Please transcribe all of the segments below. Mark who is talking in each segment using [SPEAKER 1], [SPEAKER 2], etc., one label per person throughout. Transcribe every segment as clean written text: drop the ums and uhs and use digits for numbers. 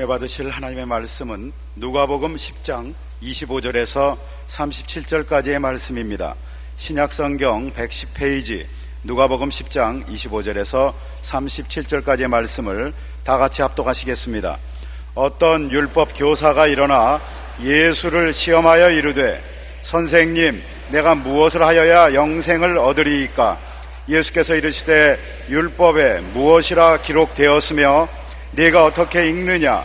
[SPEAKER 1] 받으실 하나님의 말씀은 누가복음 10장 25절에서 37절까지의 말씀입니다. 신약성경 110페이지 누가복음 10장 25절에서 37절까지의 말씀을 다 같이 합독하시겠습니다. 어떤 율법 교사가 일어나 예수를 시험하여 이르되 선생님, 내가 무엇을 하여야 영생을 얻으리이까? 예수께서 이르시되 율법에 무엇이라 기록되었으며 네가 어떻게 읽느냐?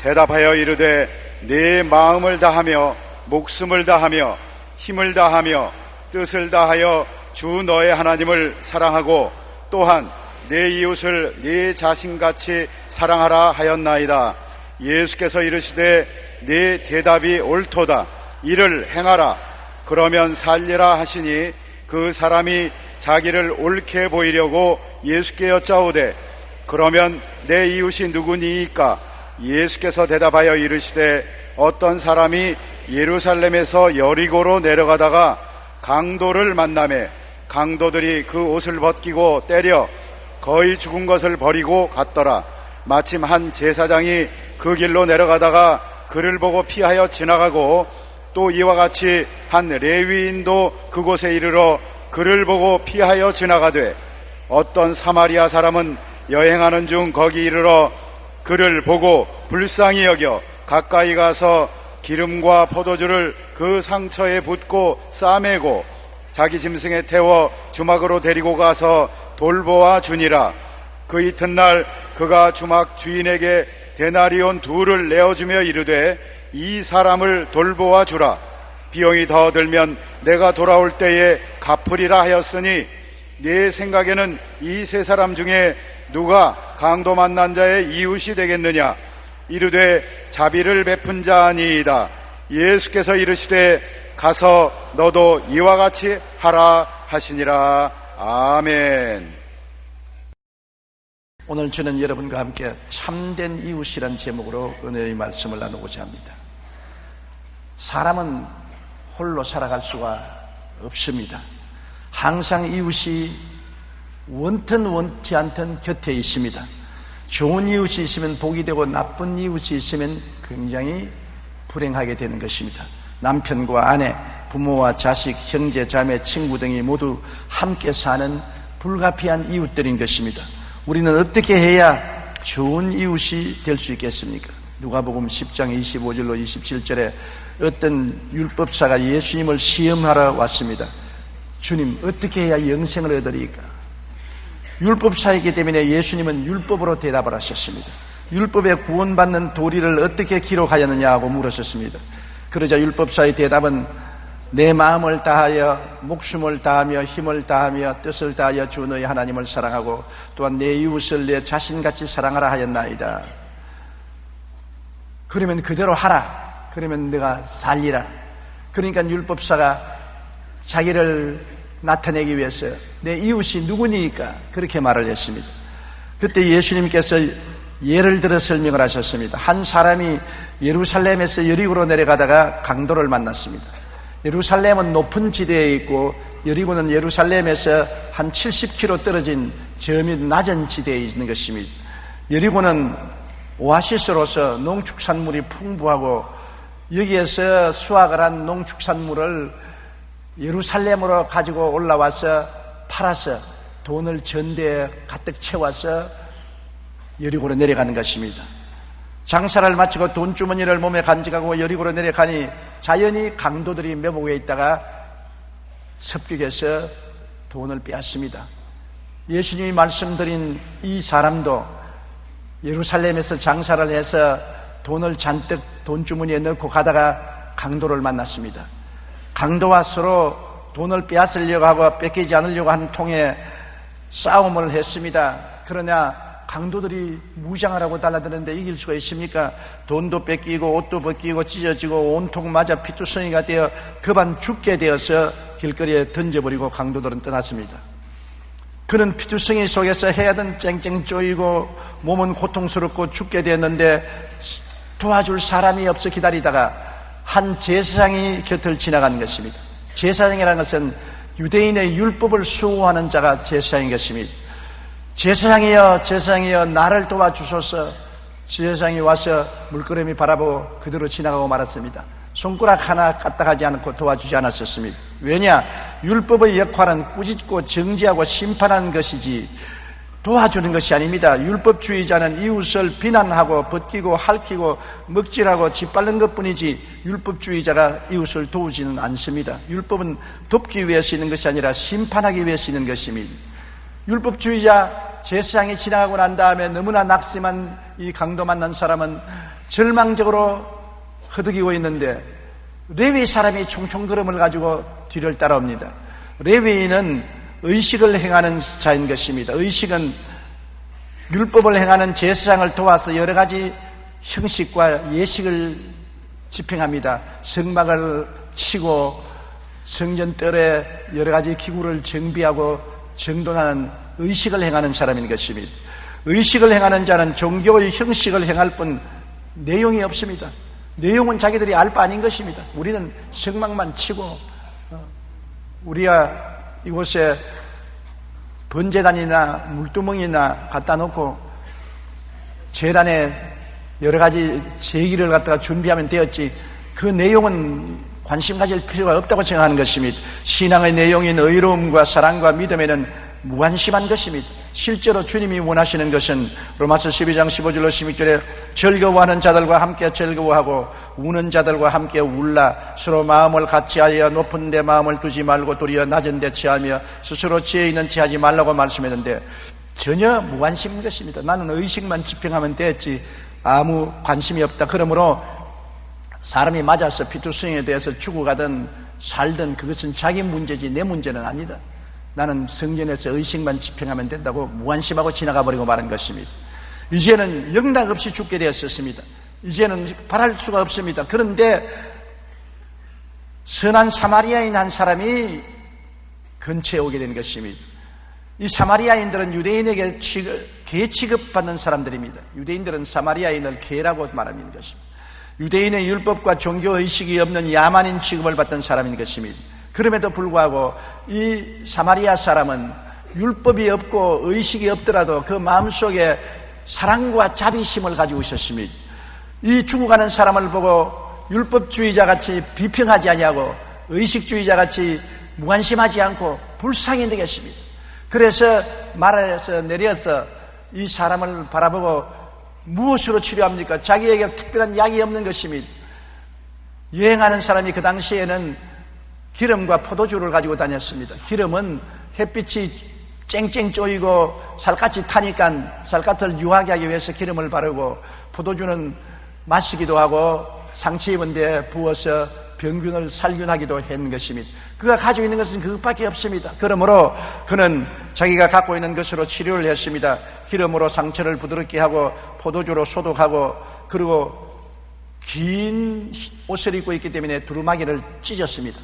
[SPEAKER 1] 대답하여 이르되 내 마음을 다하며 목숨을 다하며 힘을 다하며 뜻을 다하여 주 너의 하나님을 사랑하고 또한 내 이웃을 네 자신같이 사랑하라 하였나이다. 예수께서 이르시되 네 대답이 옳도다. 이를 행하라. 그러면 살리라 하시니 그 사람이 자기를 옳게 보이려고 예수께 여짜오되 그러면 내 이웃이 누구니이까? 예수께서 대답하여 이르시되 어떤 사람이 예루살렘에서 여리고로 내려가다가 강도를 만나매 강도들이 그 옷을 벗기고 때려 거의 죽은 것을 버리고 갔더라. 마침 한 제사장이 그 길로 내려가다가 그를 보고 피하여 지나가고 또 이와 같이 한 레위인도 그곳에 이르러 그를 보고 피하여 지나가되 어떤 사마리아 사람은 여행하는 중 거기 이르러 그를 보고 불쌍히 여겨 가까이 가서 기름과 포도주를 그 상처에 붓고 싸매고 자기 짐승에 태워 주막으로 데리고 가서 돌보아 주니라. 그 이튿날 그가 주막 주인에게 데나리온 2를 내어주며 이르되 이 사람을 돌보아 주라. 비용이 더 들면 내가 돌아올 때에 갚으리라 하였으니 네 생각에는 이 3사람 중에 누가 강도 만난 자의 이웃이 되겠느냐? 이르되 자비를 베푼 자 아니이다. 예수께서 이르시되 가서 너도 이와 같이 하라 하시니라. 아멘.
[SPEAKER 2] 오늘 저는 여러분과 함께 참된 이웃이란 제목으로 은혜의 말씀을 나누고자 합니다. 사람은 홀로 살아갈 수가 없습니다. 항상 이웃이 원튼 원치 않든 곁에 있습니다. 좋은 이웃이 있으면 복이 되고 나쁜 이웃이 있으면 굉장히 불행하게 되는 것입니다. 남편과 아내, 부모와 자식, 형제, 자매, 친구 등이 모두 함께 사는 불가피한 이웃들인 것입니다. 우리는 어떻게 해야 좋은 이웃이 될 수 있겠습니까? 누가복음 10장 25절로 27절에 어떤 율법사가 예수님을 시험하러 왔습니다. 주님, 어떻게 해야 영생을 얻으리까? 율법사이기 때문에 예수님은 율법으로 대답을 하셨습니다. 율법에 구원받는 도리를 어떻게 기록하였느냐 하고 물으셨습니다. 그러자 율법사의 대답은 내 마음을 다하여 목숨을 다하며 힘을 다하며 뜻을 다하여 주 너의 하나님을 사랑하고 또한 내 이웃을 내 자신같이 사랑하라 하였나이다. 그러면 그대로 하라. 그러면 내가 살리라. 그러니까 율법사가 자기를 나타내기 위해서 내 이웃이 누구니까 그렇게 말을 했습니다. 그때 예수님께서 예를 들어 설명을 하셨습니다. 한 사람이 예루살렘에서 여리고로 내려가다가 강도를 만났습니다. 예루살렘은 높은 지대에 있고 여리고는 예루살렘에서 한 70km 떨어진 저미 낮은 지대에 있는 것입니다. 여리고는 오아시스로서 농축산물이 풍부하고 여기에서 수확을 한 농축산물을 예루살렘으로 가지고 올라와서 팔아서 돈을 전대에 가득 채워서 여리고로 내려가는 것입니다. 장사를 마치고 돈주머니를 몸에 간직하고 여리고로 내려가니 자연히 강도들이 매복에 있다가 습격해서 돈을 빼앗습니다. 예수님이 말씀드린 이 사람도 예루살렘에서 장사를 해서 돈을 잔뜩 돈주머니에 넣고 가다가 강도를 만났습니다. 강도와 서로 돈을 빼앗으려고 하고 뺏기지 않으려고 하는 통에 싸움을 했습니다. 그러나 강도들이 무장을 하고 달라드는데 이길 수가 있습니까? 돈도 뺏기고 옷도 벗기고 찢어지고 온통 맞아 피투성이가 되어 급한 죽게 되어서 길거리에 던져버리고 강도들은 떠났습니다. 그는 피투성이 속에서 해야든 쨍쨍 쪼이고 몸은 고통스럽고 죽게 되었는데 도와줄 사람이 없어 기다리다가 한 제사장이 곁을 지나간 것입니다. 제사장이라는 것은 유대인의 율법을 수호하는 자가 제사장인 것입니다. 제사장이여, 제사장이여, 나를 도와주소서. 제사장이 와서 물끄러미 바라보고 그대로 지나가고 말았습니다. 손가락 하나 까딱하지 않고 도와주지 않았었습니다. 왜냐? 율법의 역할은 꾸짖고 정지하고 심판하는 것이지 도와주는 것이 아닙니다. 율법주의자는 이웃을 비난하고 벗기고 핥히고 먹질하고 짓밟는 것뿐이지 율법주의자가 이웃을 도우지는 않습니다. 율법은 돕기 위해서 있는 것이 아니라 심판하기 위해서 있는 것입니다. 율법주의자 제사장이 지나가고 난 다음에 너무나 낙심한 이 강도 만난 사람은 절망적으로 허덕이고 있는데 레위 사람이 총총 걸음을 가지고 뒤를 따라옵니다. 레위인은 의식을 행하는 자인 것입니다. 의식은 율법을 행하는 제사장을 도와서 여러 가지 형식과 예식을 집행합니다. 성막을 치고 성전뜰에 여러 가지 기구를 정비하고 정돈하는 의식을 행하는 사람인 것입니다. 의식을 행하는 자는 종교의 형식을 행할 뿐 내용이 없습니다. 내용은 자기들이 알 바 아닌 것입니다. 우리는 성막만 치고 우리가 이곳에 번제단이나 물두멍이나 갖다 놓고 제단에 여러 가지 제기를 갖다가 준비하면 되었지 그 내용은 관심 가질 필요가 없다고 생각하는 것입니다. 신앙의 내용인 의로움과 사랑과 믿음에는 무관심한 것입니다. 실제로 주님이 원하시는 것은 로마서 12장 15절로 16절에 즐거워하는 자들과 함께 즐거워하고 우는 자들과 함께 울라. 서로 마음을 같이하여 높은 데 마음을 두지 말고 도리어 낮은 데 취하며 스스로 지혜 있는 체하지 말라고 말씀했는데 전혀 무관심인 것입니다. 나는 의식만 집행하면 됐지 아무 관심이 없다. 그러므로 사람이 맞아서 피투성에 대해서 죽어가든 살든 그것은 자기 문제지 내 문제는 아니다. 나는 성전에서 의식만 집행하면 된다고 무관심하고 지나가 버리고 마는 것입니다. 이제는 영락 없이 죽게 되었습니다. 이제는 바랄 수가 없습니다. 그런데 선한 사마리아인 한 사람이 근처에 오게 된 것입니다. 이 사마리아인들은 유대인에게 개 취급받는 사람들입니다. 유대인들은 사마리아인을 개라고 말하는 것입니다. 유대인의 율법과 종교의식이 없는 야만인 취급을 받던 사람인 것입니다. 그럼에도 불구하고 이 사마리아 사람은 율법이 없고 의식이 없더라도 그 마음속에 사랑과 자비심을 가지고 있었습니다. 이 죽어가는 사람을 보고 율법주의자 같이 비평하지 아니하고 의식주의자 같이 무관심하지 않고 불쌍히 되겠습니다. 그래서 말에서 내려서 이 사람을 바라보고 무엇으로 치료합니까? 자기에게 특별한 약이 없는 것입니다. 여행하는 사람이 그 당시에는 기름과 포도주를 가지고 다녔습니다. 기름은 햇빛이 쨍쨍 쪼이고 살갗이 타니까 살갗을 유하게 하기 위해서 기름을 바르고 포도주는 마시기도 하고 상처 입은 데 부어서 병균을 살균하기도 했는 것입니다. 그가 가지고 있는 것은 그것밖에 없습니다. 그러므로 그는 자기가 갖고 있는 것으로 치료를 했습니다. 기름으로 상처를 부드럽게 하고 포도주로 소독하고 그리고 긴 옷을 입고 있기 때문에 두루마기를 찢었습니다.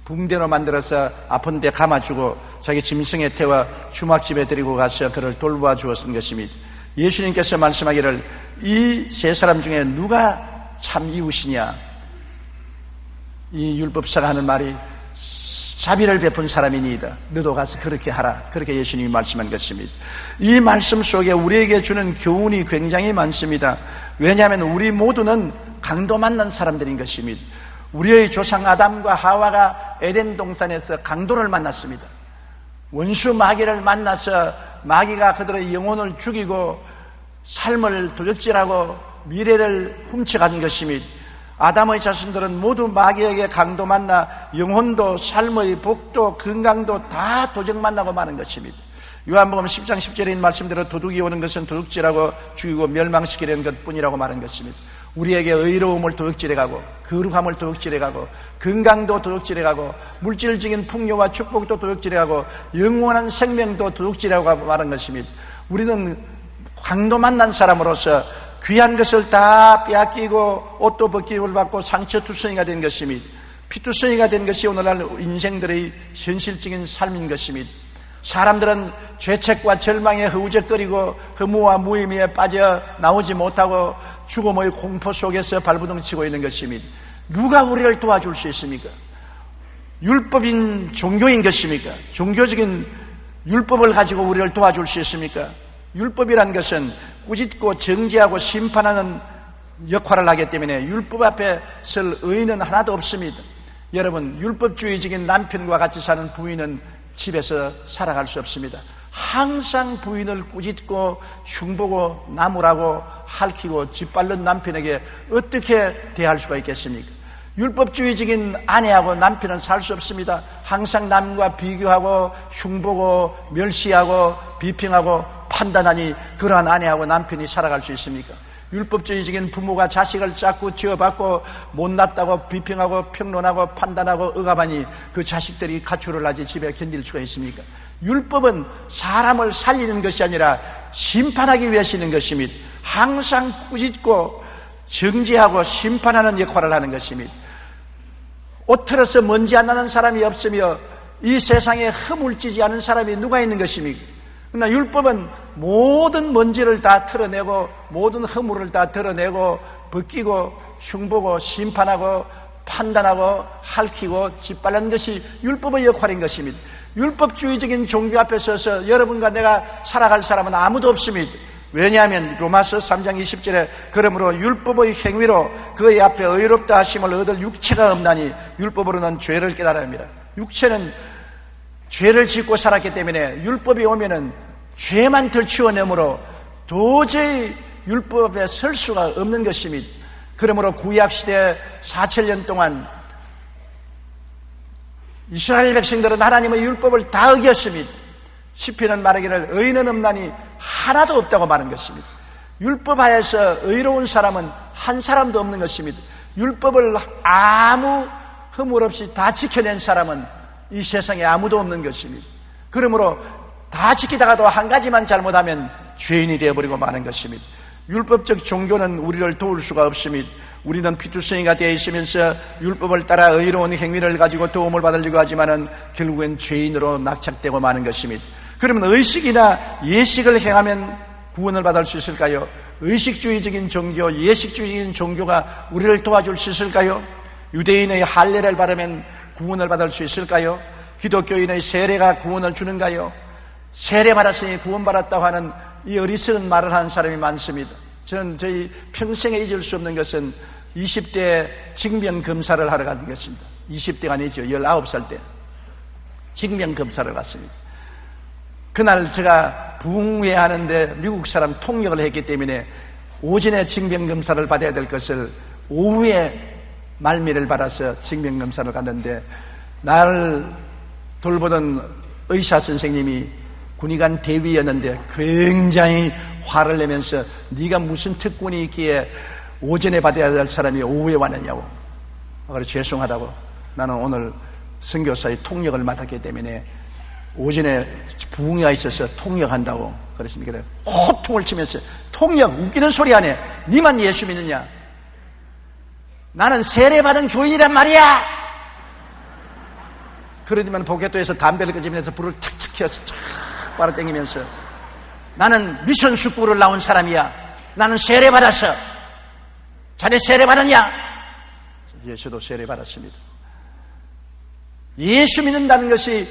[SPEAKER 2] 붕대로 만들어서 아픈 데 감아주고 자기 짐승에 태워 주막집에 데리고 가서 그를 돌보아 주었던 것입니다. 예수님께서 말씀하기를 이 세 사람 중에 누가 참 이웃이냐? 이 율법사가 하는 말이 자비를 베푼 사람이니이다. 너도 가서 그렇게 하라. 그렇게 예수님이 말씀한 것입니다. 이 말씀 속에 우리에게 주는 교훈이 굉장히 많습니다. 왜냐하면 우리 모두는 강도 만난 사람들인 것입니다. 우리의 조상 아담과 하와가 에덴 동산에서 강도를 만났습니다. 원수 마귀를 만나서 마귀가 그들의 영혼을 죽이고 삶을 도적질하고 미래를 훔쳐가는 것입니다. 아담의 자손들은 모두 마귀에게 강도 만나 영혼도 삶의 복도 건강도 다 도적 만나고 마는 것입니다. 요한복음 10장 10절에 말씀대로 도둑이 오는 것은 도둑질하고 죽이고 멸망시키려는 것뿐이라고 말한 것입니다. 우리에게 의로움을 도둑질해가고 거룩함을 도둑질해가고 건강도 도둑질해가고 물질적인 풍요와 축복도 도둑질해가고 영원한 생명도 도둑질해가고 말한 것입니다. 우리는 강도 만난 사람으로서 귀한 것을 다 빼앗기고 옷도 벗김을 받고 상처투성이가 된 것입니다. 피투성이가 된 것이 오늘날 인생들의 현실적인 삶인 것입니다. 사람들은 죄책과 절망에 허우적거리고 허무와 무의미에 빠져 나오지 못하고 죽음의 공포 속에서 발부둥 치고 있는 것입니다. 누가 우리를 도와줄 수 있습니까? 율법인 종교인 것입니까? 종교적인 율법을 가지고 우리를 도와줄 수 있습니까? 율법이란 것은 꾸짖고 정죄하고 심판하는 역할을 하기 때문에 율법 앞에 설 의인은 하나도 없습니다. 여러분, 율법주의적인 남편과 같이 사는 부인은 집에서 살아갈 수 없습니다. 항상 부인을 꾸짖고 흉보고 나무라고 핥히고 짓밟는 남편에게 어떻게 대할 수가 있겠습니까? 율법주의적인 아내하고 남편은 살 수 없습니다. 항상 남과 비교하고 흉보고 멸시하고 비평하고 판단하니 그러한 아내하고 남편이 살아갈 수 있습니까? 율법주의적인 부모가 자식을 자꾸 지어받고 못났다고 비평하고 평론하고 판단하고 억압하니 그 자식들이 가출을 하지 집에 견딜 수가 있습니까? 율법은 사람을 살리는 것이 아니라 심판하기 위해서 있는 것입니다. 항상 꾸짖고 정죄하고 심판하는 역할을 하는 것입니다. 옷 틀어서 먼지 안 나는 사람이 없으며 이 세상에 허물지지 않은 사람이 누가 있는 것입니까? 그러나 율법은 모든 먼지를 다 털어내고 모든 허물을 다 드러내고 벗기고 흉보고 심판하고 판단하고 핥히고 짓밟는 것이 율법의 역할인 것입니다. 율법주의적인 종교 앞에 서서 여러분과 내가 살아갈 사람은 아무도 없습니다. 왜냐하면 로마서 3장 20절에 그러므로 율법의 행위로 그의 앞에 의롭다 하심을 얻을 육체가 없나니 율법으로는 죄를 깨달아야 합니다. 육체는 죄를 짓고 살았기 때문에 율법이 오면은 죄만 덜치워내므로 도저히 율법 앞에 설 수가 없는 것입니다. 그러므로 구약시대 4,000년 동안 이스라엘 백성들은 하나님의 율법을 다 어겼습니다. 시편은 말하기를 의인은 없나니 하나도 없다고 말한 것입니다. 율법 하에서 의로운 사람은 한 사람도 없는 것입니다. 율법을 아무 허물 없이 다 지켜낸 사람은 이 세상에 아무도 없는 것입니다. 그러므로 다 지키다가도 한 가지만 잘못하면 죄인이 되어버리고 마는 것입니다. 율법적 종교는 우리를 도울 수가 없습니다. 우리는 피투성이가 되어 있으면서 율법을 따라 의로운 행위를 가지고 도움을 받으려고 하지만은 결국엔 죄인으로 낙착되고 마는 것입니다. 그러면 의식이나 예식을 행하면 구원을 받을 수 있을까요? 의식주의적인 종교, 예식주의적인 종교가 우리를 도와줄 수 있을까요? 유대인의 할례를 받으면 구원을 받을 수 있을까요? 기독교인의 세례가 구원을 주는가요? 세례 받았으니 구원받았다고 하는 이 어리석은 말을 하는 사람이 많습니다. 저는 저희 평생에 잊을 수 없는 것은 20대 징병검사를 하러 간 것입니다. 20대가 아니죠. 19살 때 징병검사를 갔습니다. 그날 제가 부흥회하는데 미국 사람 통역을 했기 때문에 오전에 징병검사를 받아야 될 것을 오후에 말미를 받아서 징병검사를 갔는데 나를 돌보던 의사 선생님이 군의관 대위였는데 굉장히 화를 내면서 네가 무슨 특권이 있기에 오전에 받아야 될 사람이 오후에 왔느냐고. 그래서 죄송하다고. 나는 오늘 선교사의 통역을 맡았기 때문에 오전에 부흥회가 있어서 통역한다고 그랬습니다. 호통을 치면서 통역 웃기는 소리 안 해. 니만 예수 믿느냐? 나는 세례받은 교인이란 말이야. 그러지만 포켓도에서 담배를 끄집어내서 불을 탁탁 켜서 쫙 빨아당기면서 나는 미션 숙부를 나온 사람이야. 나는 세례받았어. 자네 세례받았냐? 예, 저도 세례받았습니다. 예수 믿는다는 것이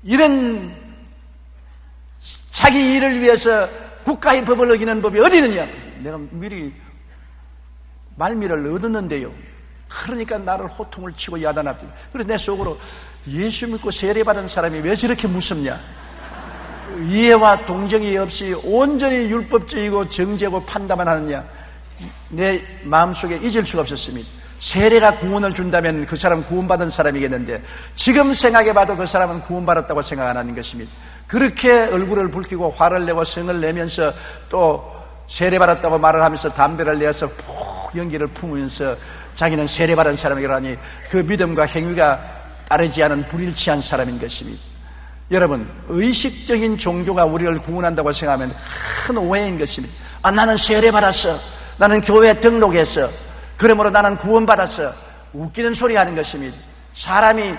[SPEAKER 2] 이런 자기 일을 위해서 국가의 법을 어기는 법이 어디 있느냐? 내가 미리 말미를 얻었는데요. 그러니까 나를 호통을 치고 야단합니다. 그래서 내 속으로 예수 믿고 세례받은 사람이 왜 저렇게 무섭냐? 이해와 동정이 없이 온전히 율법적이고 정죄고 판단만 하느냐? 내 마음속에 잊을 수가 없었습니다. 세례가 구원을 준다면 그 사람은 구원받은 사람이겠는데 지금 생각해봐도 그 사람은 구원받았다고 생각 안 하는 것입니다. 그렇게 얼굴을 붉히고 화를 내고 성을 내면서 또 세례받았다고 말을 하면서 담배를 내어서 푹 연기를 품으면서 자기는 세례받은 사람이라니 그 믿음과 행위가 따르지 않은 불일치한 사람인 것입니다. 여러분, 의식적인 종교가 우리를 구원한다고 생각하면 큰 오해인 것입니다. 나는 세례받았어. 나는 교회에 등록했어. 그러므로 나는 구원받았어. 웃기는 소리 하는 것입니다. 사람이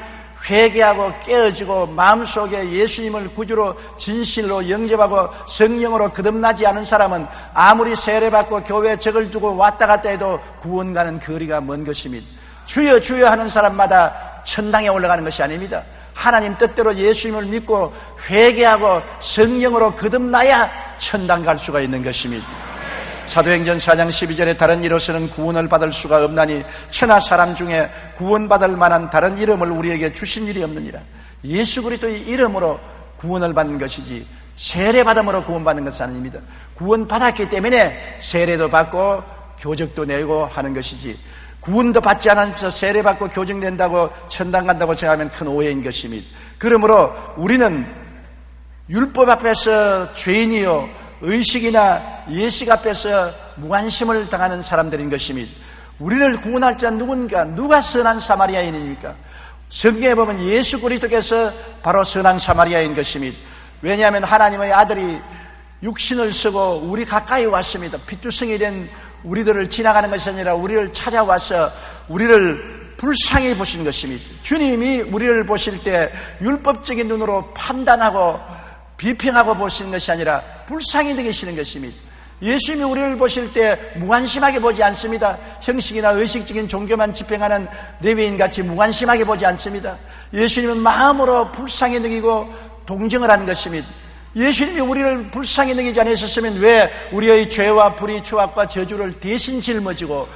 [SPEAKER 2] 회개하고 깨어지고 마음속에 예수님을 구주로 진실로 영접하고 성령으로 거듭나지 않은 사람은 아무리 세례받고 교회에 적을 두고 왔다 갔다 해도 구원 가는 거리가 먼 것입니다. 주여 주여 하는 사람마다 천당에 올라가는 것이 아닙니다. 하나님 뜻대로 예수님을 믿고 회개하고 성령으로 거듭나야 천당 갈 수가 있는 것입니다. 사도행전 4장 12절에 다른 이로서는 구원을 받을 수가 없나니 천하 사람 중에 구원받을 만한 다른 이름을 우리에게 주신 일이 없느니라. 예수 그리스도의 이름으로 구원을 받는 것이지 세례받음으로 구원받는 것은 아닙니다. 구원받았기 때문에 세례도 받고 교적도 내고 하는 것이지, 구원도 받지 않으면서 세례받고 교적낸다고 천당 간다고 생각하면 큰 오해인 것입니다. 그러므로 우리는 율법 앞에서 죄인이요 의식이나 예식 앞에서 무관심을 당하는 사람들인 것입니다. 우리를 구원할 자 누가 선한 사마리아인입니까? 성경에 보면 예수 그리스도께서 바로 선한 사마리아인 것입니다. 왜냐하면 하나님의 아들이 육신을 쓰고 우리 가까이 왔습니다. 피투성이 된 우리들을 지나가는 것이 아니라 우리를 찾아와서 우리를 불쌍히 보신 것입니다. 주님이 우리를 보실 때 율법적인 눈으로 판단하고 비평하고 보시는 것이 아니라 불쌍히 여기시는 것입니다. 예수님이 우리를 보실 때 무관심하게 보지 않습니다. 형식이나 의식적인 종교만 집행하는 레위인같이 무관심하게 보지 않습니다. 예수님은 마음으로 불쌍히 여기고 동정을 하는 것입니다. 예수님이 우리를 불쌍히 여기지 않으셨으면 왜 우리의 죄와 불의, 추악과 저주를 대신 짊어지고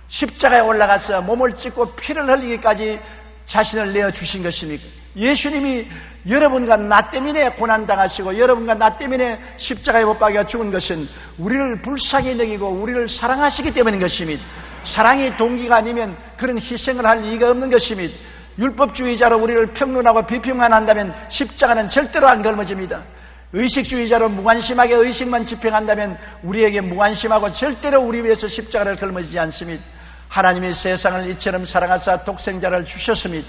[SPEAKER 2] 십자가에 올라가서 몸을 찢고 피를 흘리기까지 자신을 내어주신 것입니까? 예수님이 여러분과 나 때문에 고난당하시고 여러분과 나 때문에 십자가에 못 박혀 죽은 것은 우리를 불쌍히 여기고 우리를 사랑하시기 때문인 것입니다. 사랑이 동기가 아니면 그런 희생을 할 이유가 없는 것입니다. 율법주의자로 우리를 평론하고 비평만 한다면 십자가는 절대로 안 걸머집니다. 의식주의자로 무관심하게 의식만 집행한다면 우리에게 무관심하고 절대로 우리 위해서 십자가를 걸머지지 않습니다. 하나님이 세상을 이처럼 사랑하사 독생자를 주셨습니다.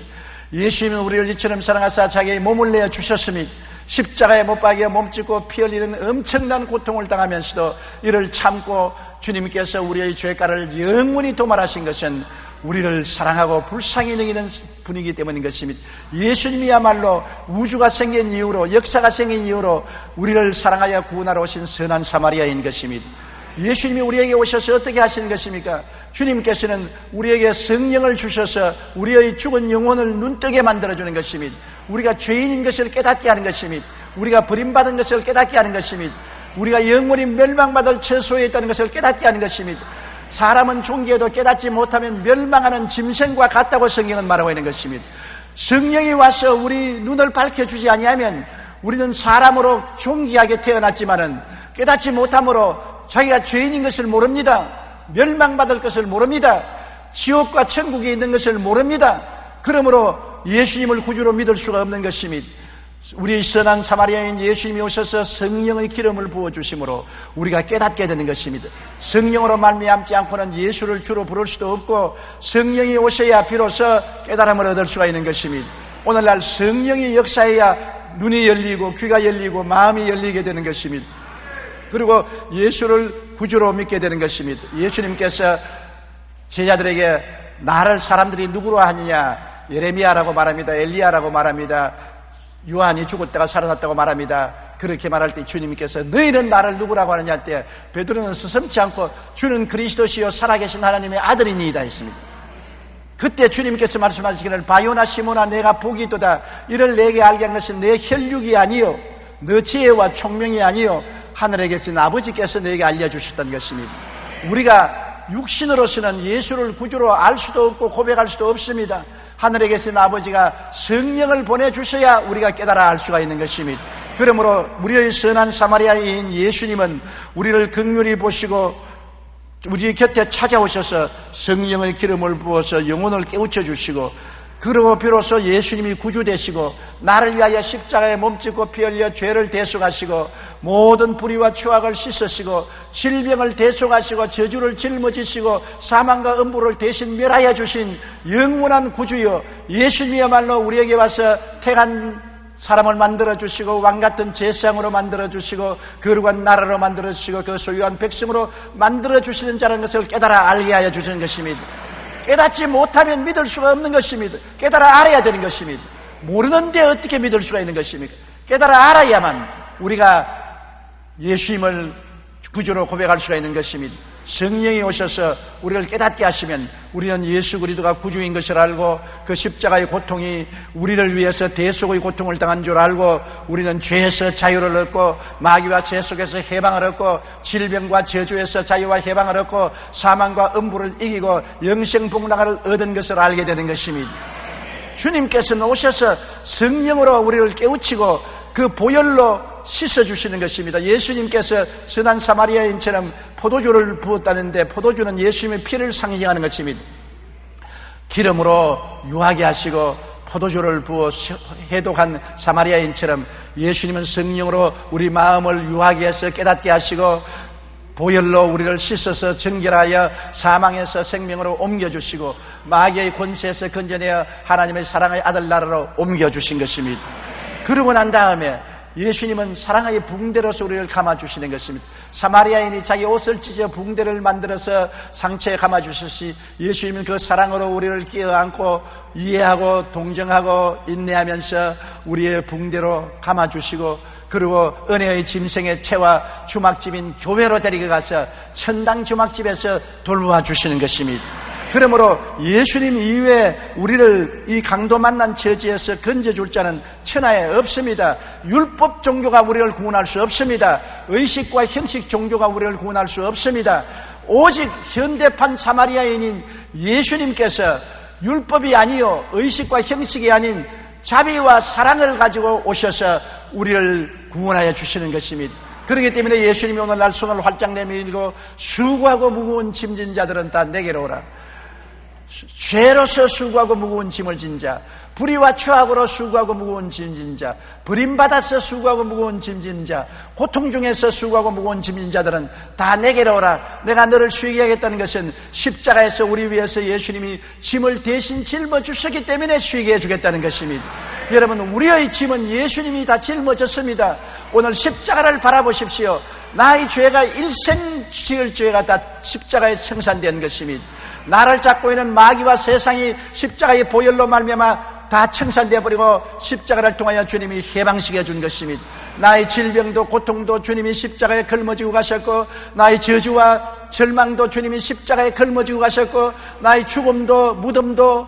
[SPEAKER 2] 예수님은 우리를 이처럼 사랑하사 자기의 몸을 내어 주셨습니다. 십자가에 못 박여 몸짓고 피 흘리는 엄청난 고통을 당하면서도 이를 참고 주님께서 우리의 죄가를 영원히 도말하신 것은 우리를 사랑하고 불쌍히 여기는 분이기 때문인 것입니다. 예수님이야말로 우주가 생긴 이후로, 역사가 생긴 이후로 우리를 사랑하여 구원하러 오신 선한 사마리아인 것입니다. 예수님이 우리에게 오셔서 어떻게 하시는 것입니까? 주님께서는 우리에게 성령을 주셔서 우리의 죽은 영혼을 눈뜨게 만들어주는 것입니다. 우리가 죄인인 것을 깨닫게 하는 것입니다. 우리가 버림받은 것을 깨닫게 하는 것입니다. 우리가 영원히 멸망받을 처소에 있다는 것을 깨닫게 하는 것입니다. 사람은 존귀해도 깨닫지 못하면 멸망하는 짐승과 같다고 성경은 말하고 있는 것입니다. 성령이 와서 우리 눈을 밝혀주지 아니하면 우리는 사람으로 존귀하게 태어났지만은 깨닫지 못함으로 자기가 죄인인 것을 모릅니다. 멸망받을 것을 모릅니다. 지옥과 천국에 있는 것을 모릅니다. 그러므로 예수님을 구주로 믿을 수가 없는 것입니다. 우리 선한 사마리아인 예수님이 오셔서 성령의 기름을 부어주심으로 우리가 깨닫게 되는 것입니다. 성령으로 말미암지 않고는 예수를 주로 부를 수도 없고 성령이 오셔야 비로소 깨달음을 얻을 수가 있는 것입니다. 오늘날 성령이 역사해야 눈이 열리고 귀가 열리고 마음이 열리게 되는 것입니다. 그리고 예수를 구주로 믿게 되는 것입니다. 예수님께서 제자들에게 나를 사람들이 누구로 하느냐, 예레미야라고 말합니다. 엘리야라고 말합니다. 요한이 죽었다가 살아났다고 말합니다. 그렇게 말할 때 주님께서 너희는 나를 누구라고 하느냐 할 때 베드로는 스스럼치 않고 주는 그리스도시요 살아계신 하나님의 아들이니이다 했습니다. 그때 주님께서 말씀하시기를 바요나 시모나 내가 복이 있도다. 이를 내게 알게 한 것은 내 혈육이 아니요 너 지혜와 총명이 아니요 하늘에 계신 아버지께서 내게 알려주셨던 것입니다. 우리가 육신으로서는 예수를 구주로 알 수도 없고 고백할 수도 없습니다. 하늘에 계신 아버지가 성령을 보내주셔야 우리가 깨달아 알 수가 있는 것입니다. 그러므로 우리의 선한 사마리아인 예수님은 우리를 긍휼히 보시고 우리 곁에 찾아오셔서 성령의 기름을 부어서 영혼을 깨우쳐 주시고 그러고 비로소 예수님이 구주 되시고 나를 위하여 십자가에 몸짓고 피 흘려 죄를 대속하시고 모든 불의와 추악을 씻으시고 질병을 대속하시고 저주를 짊어지시고 사망과 음부를 대신 멸하여 주신 영원한 구주여 예수님이야말로 우리에게 와서 택한 사람을 만들어주시고 왕같은 제사장으로 만들어주시고 거룩한 나라로 만들어주시고 그 소유한 백성으로 만들어주시는 자라는 것을 깨달아 알게 하여 주시는 것입니다. 깨닫지 못하면 믿을 수가 없는 것입니다. 깨달아 알아야 되는 것입니다. 모르는데 어떻게 믿을 수가 있는 것입니까? 깨달아 알아야만 우리가 예수님을 구주로 고백할 수가 있는 것입니다. 성령이 오셔서 우리를 깨닫게 하시면 우리는 예수 그리스도가 구주인 것을 알고 그 십자가의 고통이 우리를 위해서 대속의 고통을 당한 줄 알고 우리는 죄에서 자유를 얻고 마귀와 새 속에서 해방을 얻고 질병과 저주에서 자유와 해방을 얻고 사망과 음부를 이기고 영생복락을 얻은 것을 알게 되는 것입니다. 주님께서는 오셔서 성령으로 우리를 깨우치고 그 보혈로 씻어주시는 것입니다. 예수님께서 선한 사마리아인처럼 포도주를 부었다는데 포도주는 예수님의 피를 상징하는 것입니다. 기름으로 유하게 하시고 포도주를 부어 해독한 사마리아인처럼 예수님은 성령으로 우리 마음을 유하게 해서 깨닫게 하시고 보혈로 우리를 씻어서 정결하여 사망에서 생명으로 옮겨주시고 마귀의 권세에서 건져내어 하나님의 사랑의 아들 나라로 옮겨주신 것입니다. 그러고 난 다음에 예수님은 사랑의 붕대로서 우리를 감아주시는 것입니다. 사마리아인이 자기 옷을 찢어 붕대를 만들어서 상처에 감아주셨으니 예수님은 그 사랑으로 우리를 끼어안고 이해하고 동정하고 인내하면서 우리의 붕대로 감아주시고 그리고 은혜의 짐승의 채와 주막집인 교회로 데리고 가서 천당 주막집에서 돌보아 주시는 것입니다. 그러므로 예수님 이외에 우리를 이 강도 만난 처지에서 건져줄 자는 천하에 없습니다. 율법 종교가 우리를 구원할 수 없습니다. 의식과 형식 종교가 우리를 구원할 수 없습니다. 오직 현대판 사마리아인인 예수님께서 율법이 아니요 의식과 형식이 아닌 자비와 사랑을 가지고 오셔서 우리를 구원하여 주시는 것입니다. 그렇기 때문에 예수님이 오늘날 손을 활짝 내밀고 수고하고 무거운 짐진 자들은 다 내게로 오라. 죄로서 수고하고 무거운 짐을 진 자, 불의와 추악으로 수고하고 무거운 짐 진 자, 버림받아서 수고하고 무거운 짐 진 자, 고통 중에서 수고하고 무거운 짐 진 자들은 다 내게로 오라. 내가 너를 쉬게 하겠다는 것은 십자가에서 우리 위해서 예수님이 짐을 대신 짊어주셨기 때문에 쉬게 해주겠다는 것입니다. 여러분, 우리의 짐은 예수님이 다 짊어졌습니다. 오늘 십자가를 바라보십시오. 나의 죄가 일생 지을 죄가 다 십자가에 청산된 것입니다. 나를 잡고 있는 마귀와 세상이 십자가의 보혈로 말미암아 다 청산되어 버리고 십자가를 통하여 주님이 해방시켜 준 것입니다. 나의 질병도 고통도 주님이 십자가에 걸머지고 가셨고 나의 저주와 절망도 주님이 십자가에 걸머지고 가셨고 나의 죽음도 무덤도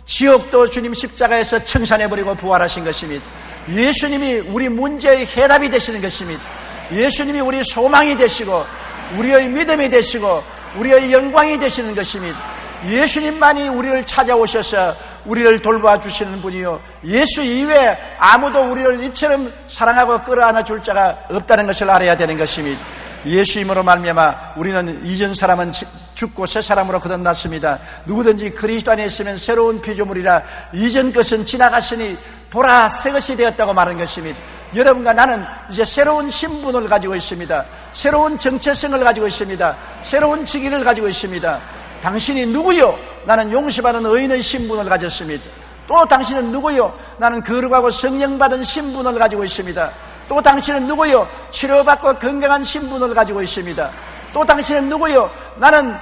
[SPEAKER 2] 지옥도 주님 십자가에서 청산해 버리고 부활하신 것입니다. 예수님이 우리 문제의 해답이 되시는 것입니다. 예수님이 우리 소망이 되시고 우리의 믿음이 되시고 우리의 영광이 되시는 것입니다. 예수님만이 우리를 찾아오셔서 우리를 돌보아 주시는 분이요 예수 이외에 아무도 우리를 이처럼 사랑하고 끌어안아 줄 자가 없다는 것을 알아야 되는 것입니다. 예수님으로 말미암아 우리는 이전 사람은 죽고 새 사람으로 거듭났습니다. 누구든지 그리스도 안에 있으면 새로운 피조물이라 이전 것은 지나갔으니 보라 새 것이 되었다고 말한 것입니다. 여러분과 나는 이제 새로운 신분을 가지고 있습니다. 새로운 정체성을 가지고 있습니다. 새로운 직위를 가지고 있습니다. 당신이 누구요? 나는 용서받은 의인의 신분을 가졌습니다. 또 당신은 누구요? 나는 거룩하고 성령받은 신분을 가지고 있습니다. 또 당신은 누구요? 치료받고 건강한 신분을 가지고 있습니다. 또 당신은 누구요? 나는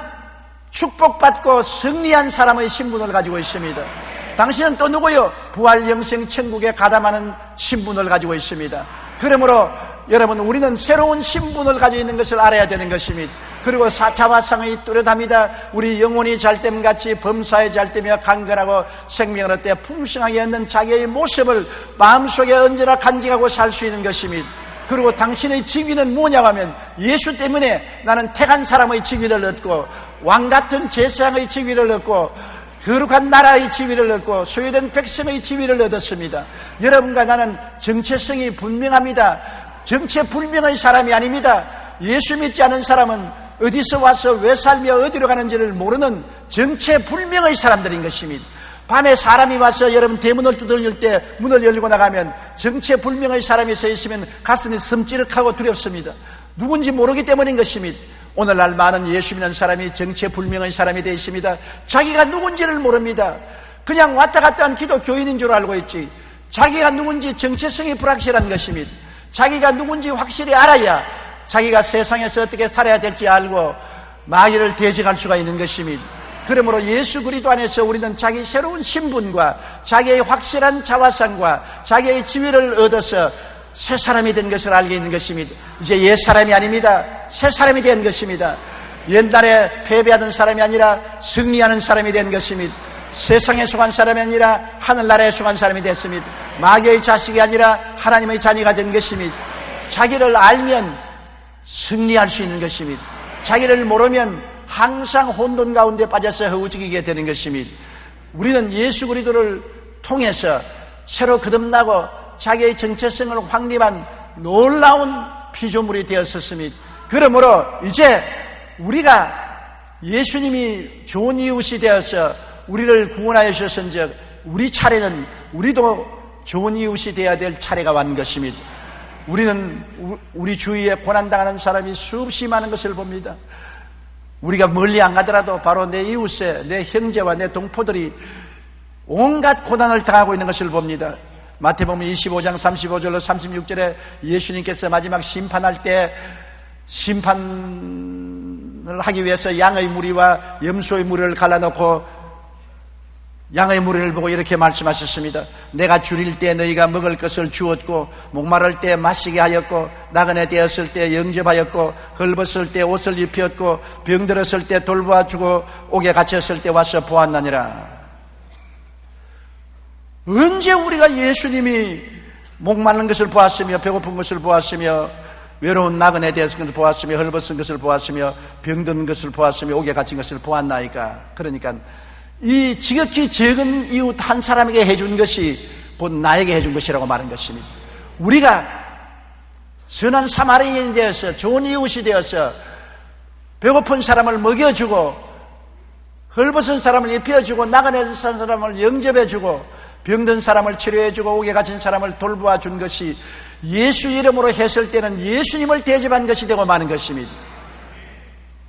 [SPEAKER 2] 축복받고 승리한 사람의 신분을 가지고 있습니다. 당신은 또 누구요? 부활 영생 천국에 가담하는 신분을 가지고 있습니다. 그러므로 여러분 우리는 새로운 신분을 가지고 있는 것을 알아야 되는 것입니다. 그리고 자화상의 뚜렷합니다. 우리 영혼이 잘됨같이 범사에 잘되며 강건하고 생명을 얻되 풍성하게 얻는 자기의 모습을 마음속에 언제나 간직하고 살 수 있는 것입니다. 그리고 당신의 직위는 뭐냐고 하면 예수 때문에 나는 택한 사람의 직위를 얻고 왕같은 제사장의 직위를 얻고 거룩한 나라의 지위를 얻고 소유된 백성의 지위를 얻었습니다. 여러분과 나는 정체성이 분명합니다. 정체 불명의 사람이 아닙니다. 예수 믿지 않은 사람은 어디서 와서 왜 살며 어디로 가는지를 모르는 정체 불명의 사람들인 것입니다. 밤에 사람이 와서 여러분 대문을 두들길 때 문을 열고 나가면 정체 불명의 사람이 서 있으면 가슴이 섬찌륵하고 두렵습니다. 누군지 모르기 때문인 것입니다. 오늘날 많은 예수 믿는 사람이 정체불명의 사람이 되어 있습니다. 자기가 누군지를 모릅니다. 그냥 왔다 갔다 한 기독교인인 줄 알고 있지 자기가 누군지 정체성이 불확실한 것입니다. 자기가 누군지 확실히 알아야 자기가 세상에서 어떻게 살아야 될지 알고 마귀를 대적할 수가 있는 것입니다. 그러므로 예수 그리스도 안에서 우리는 자기 새로운 신분과 자기의 확실한 자화상과 자기의 지위를 얻어서 새 사람이 된 것을 알게 있는 것입니다. 이제 옛 사람이 아닙니다. 새 사람이 된 것입니다. 옛날에 패배하던 사람이 아니라 승리하는 사람이 된 것입니다. 세상에 속한 사람이 아니라 하늘나라에 속한 사람이 됐습니다. 마귀의 자식이 아니라 하나님의 자녀가 된 것입니다. 자기를 알면 승리할 수 있는 것입니다. 자기를 모르면 항상 혼돈 가운데 빠져서 허우적이게 되는 것입니다. 우리는 예수 그리스도를 통해서 새로 거듭나고 자기의 정체성을 확립한 놀라운 피조물이 되었었습니다. 그러므로 이제 우리가 예수님이 좋은 이웃이 되어서 우리를 구원하여 주셨은즉 우리 차례는 우리도 좋은 이웃이 되어야 될 차례가 왔는 것입니다. 우리는 우리 주위에 고난당하는 사람이 수없이 많은 것을 봅니다. 우리가 멀리 안 가더라도 바로 내 이웃에 내 형제와 내 동포들이 온갖 고난을 당하고 있는 것을 봅니다. 마태복음 25장 35절로 36절에 예수님께서 마지막 심판할 때 심판을 하기 위해서 양의 무리와 염소의 무리를 갈라놓고 양의 무리를 보고 이렇게 말씀하셨습니다. 내가 줄일 때 너희가 먹을 것을 주었고 목마를 때 마시게 하였고 나그네 되었을 때 영접하였고 헐벗을 때 옷을 입혔고 병들었을 때 돌보아 주고 옥에 갇혔을 때 와서 보았나니라. 언제 우리가 예수님이 목마른 것을 보았으며 배고픈 것을 보았으며 외로운 나그네 되었을 것을 보았으며 헐벗은 것을 보았으며 병든 것을 보았으며 옥에 갇힌 것을 보았나이까. 그러니까 이 지극히 적은 이웃 한 사람에게 해준 것이 곧 나에게 해준 것이라고 말한 것입니다. 우리가 선한 사마리아인이 되어서 좋은 이웃이 되어서 배고픈 사람을 먹여주고 헐벗은 사람을 입혀주고 나그네 산 사람을 영접해주고 병든 사람을 치료해주고 옥에 갇힌 사람을 돌보아 준 것이 예수 이름으로 했을 때는 예수님을 대접한 것이 되고 마는 것입니다.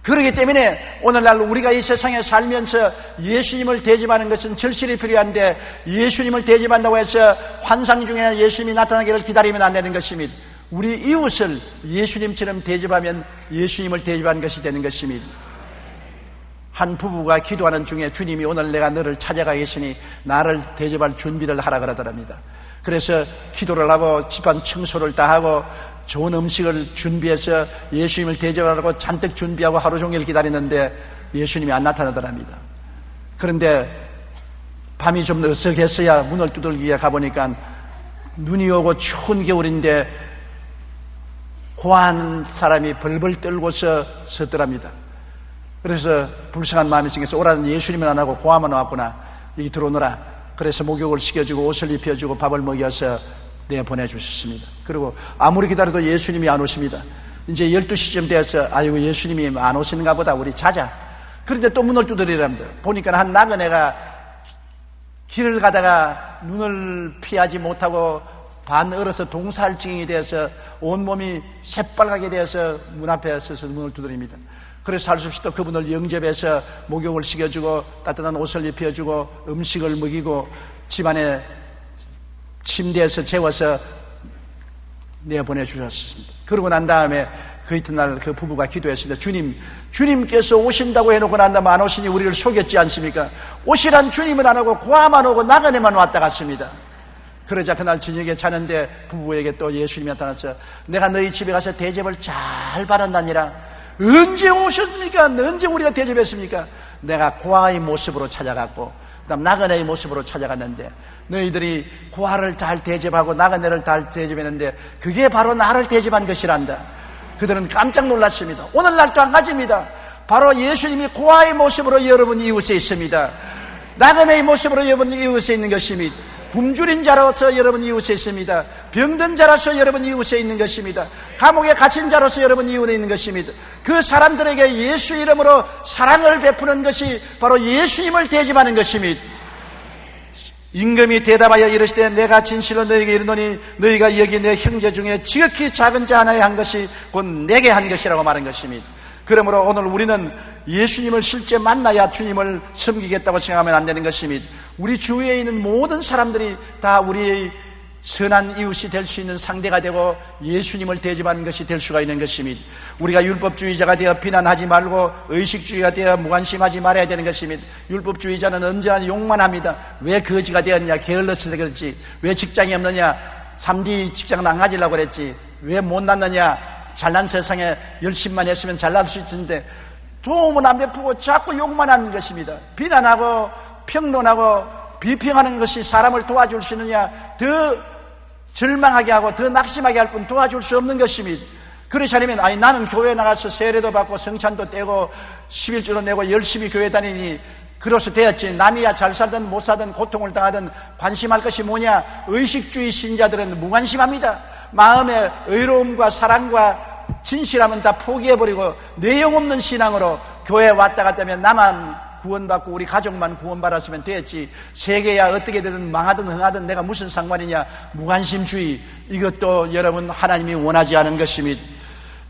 [SPEAKER 2] 그렇기 때문에 오늘날 우리가 이 세상에 살면서 예수님을 대접하는 것은 절실히 필요한데 예수님을 대접한다고 해서 환상 중에 예수님이 나타나기를 기다리면 안 되는 것입니다. 우리 이웃을 예수님처럼 대접하면 예수님을 대접한 것이 되는 것입니다. 한 부부가 기도하는 중에 주님이 오늘 내가 너를 찾아가 계시니 나를 대접할 준비를 하라 그러더랍니다. 그래서 기도를 하고 집안 청소를 다 하고 좋은 음식을 준비해서 예수님을 대접하라고 잔뜩 준비하고 하루 종일 기다리는데 예수님이 안 나타나더랍니다. 그런데 밤이 좀 어석했어야 문을 두들기게 가보니까 눈이 오고 추운 겨울인데 고아한 사람이 벌벌 떨고서 섰더랍니다. 그래서 불쌍한 마음이 생겨서 오라는 예수님은 안 하고 고아만 왔구나. 여기 들어오너라. 그래서 목욕을 시켜주고 옷을 입혀주고 밥을 먹여서 보내주셨습니다. 그리고 아무리 기다려도 예수님이 안 오십니다. 이제 12시쯤 되어서 아이고 예수님이 안 오시는가 보다 우리 자자. 그런데 또 문을 두드리랍니다. 보니까 한 나그네가 길을 가다가 눈을 피하지 못하고 반 얼어서 동살증이 되어서 온몸이 새빨갛게 되어서 문 앞에 서서 문을 두드립니다. 그래서 할 수 없이 또 그분을 영접해서 목욕을 시켜주고 따뜻한 옷을 입혀주고 음식을 먹이고 집안에 침대에서 재워서 내보내주셨습니다. 그러고 난 다음에 그 이튿날 그 부부가 기도했습니다. 주님께서 오신다고 해놓고 난 다음에 안 오시니 우리를 속였지 않습니까? 오시란 주님은 안 오고 고아만 오고 나그네만 왔다 갔습니다. 그러자 그날 저녁에 자는데 부부에게 또 예수님이 나타나서 내가 너희 집에 가서 대접을 잘 받았나니라. 언제 오셨습니까? 언제 우리가 대접했습니까? 내가 고아의 모습으로 찾아갔고 그 다음 나그네의 모습으로 찾아갔는데 너희들이 고아를 잘 대접하고 나그네를 잘 대접했는데 그게 바로 나를 대접한 것이란다. 그들은 깜짝 놀랐습니다. 오늘날 또 한 가지입니다. 바로 예수님이 고아의 모습으로 여러분 이웃에 있습니다. 나그네의 모습으로 여러분 이웃에 있는 것입니다. 굶주린 자로서 여러분 이웃에 있습니다. 병든 자로서 여러분 이웃에 있는 것입니다. 감옥에 갇힌 자로서 여러분 이웃에 있는 것입니다. 그 사람들에게 예수 이름으로 사랑을 베푸는 것이 바로 예수님을 대접하는 것입니다. 임금이 대답하여 이르시되 내가 진실로 너희에게 이르노니 너희가 여기 내 형제 중에 지극히 작은 자 하나에 한 것이 곧 내게 한 것이라고 말한 것입니다. 그러므로 오늘 우리는 예수님을 실제 만나야 주님을 섬기겠다고 생각하면 안 되는 것입니다. 우리 주위에 있는 모든 사람들이 다 우리의 선한 이웃이 될 수 있는 상대가 되고 예수님을 대접하는 것이 될 수가 있는 것입니다. 우리가 율법주의자가 되어 비난하지 말고 의식주의가 되어 무관심하지 말아야 되는 것입니다. 율법주의자는 언제나 욕만 합니다. 왜 거지가 되었냐? 게을러서 그랬지. 왜 직장이 없느냐? 3D 직장을 안 가지려고 그랬지. 왜 못 낳느냐? 잘난 세상에 열심만 했으면 잘날 수 있는데 도움은 안 베푸고 자꾸 욕만 하는 것입니다. 비난하고 평론하고 비평하는 것이 사람을 도와줄 수 있느냐? 더 절망하게 하고 더 낙심하게 할 뿐 도와줄 수 없는 것입니다. 그렇지 않으면 나는 교회 나가서 세례도 받고 성찬도 떼고 11조도 내고 열심히 교회 다니니 그로서 되었지, 남이야 잘 살든 못 살든 고통을 당하든 관심할 것이 뭐냐? 의식주의 신자들은 무관심합니다. 마음의 의로움과 사랑과 진실함은 다 포기해버리고 내용 없는 신앙으로 교회에 왔다 갔다 하면 나만 구원받고 우리 가족만 구원받았으면 됐지, 세계야 어떻게 되든 망하든 흥하든 내가 무슨 상관이냐? 무관심주의, 이것도 여러분 하나님이 원하지 않은 것입니다.